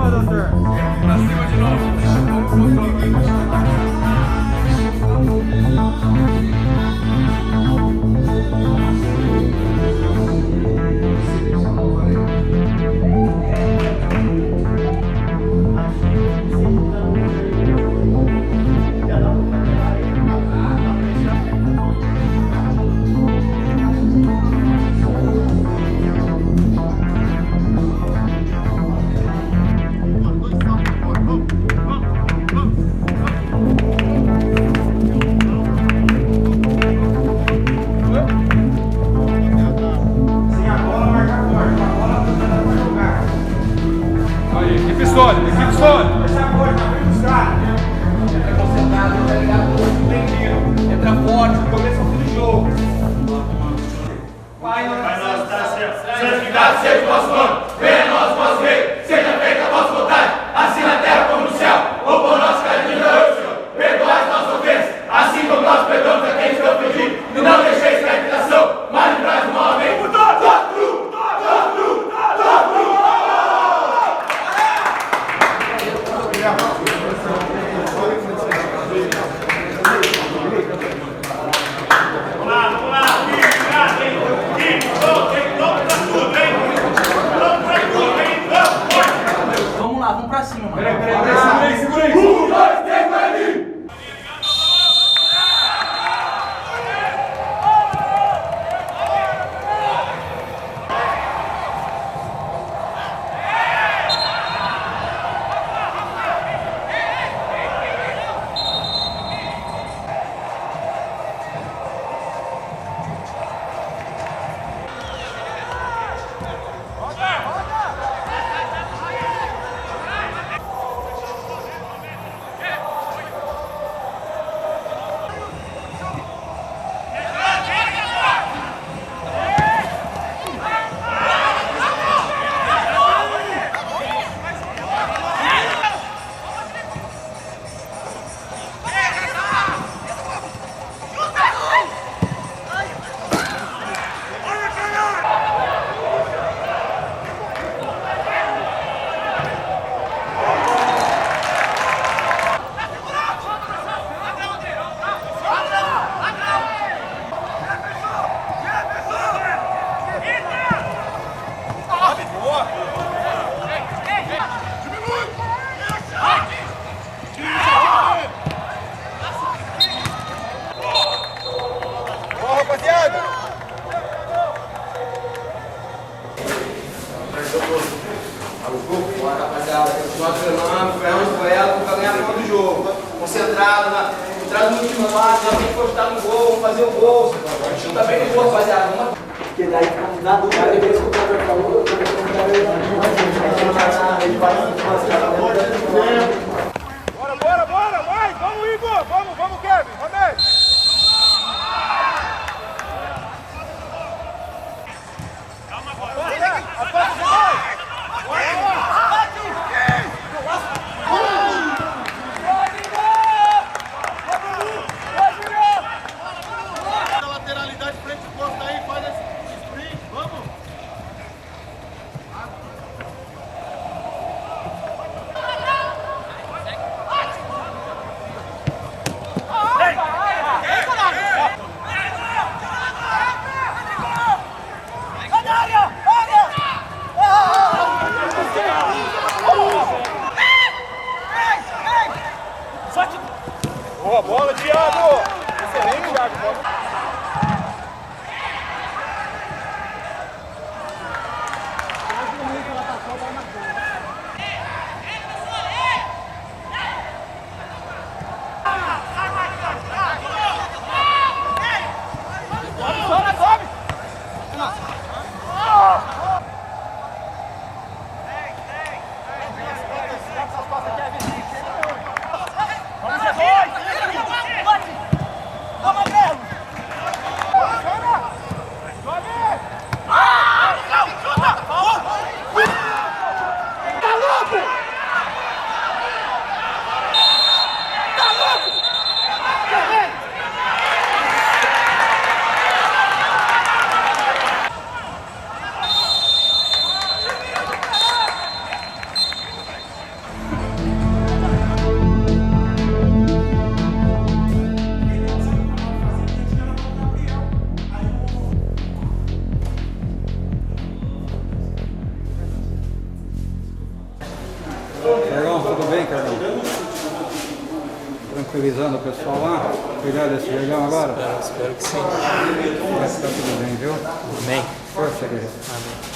doutor. Pra cima de novo. Entra forte, no começo do jogo. Pai nosso, santificado seja o vosso nome, venha a nós o vosso reino, seja feita a vossa vontade, assim na terra como no céu. O pão nosso cada dia nos dai hoje, Senhor. Perdoai as nossas ofensas, assim como nós perdoamos a quem nos tem ofendido. E não deixeis cair em tentação, mas livrai-nos do mal. Amém. Vamos pra cima, mano. Peraí, segura aí. 1, 2, 3, vai ali! Bora, rapaziada, continuar treinando, ferrão de duelo pra ganhar a final do jogo. Concentrado, entrado no último lado, já tem que postar no gol, vamos fazer o gol. A gente tá bem no gol, rapaziada. Porque daí fica na dúvida, depois que o cara falou, Bora, vai! Vamos, Igor! Vamos, Kevin! Vamos! tranquilizando o pessoal lá? Cuidar desse legal agora? Espero que sim. Vai ficar tudo bem, viu? Amém. Força, guerreiro. Amém.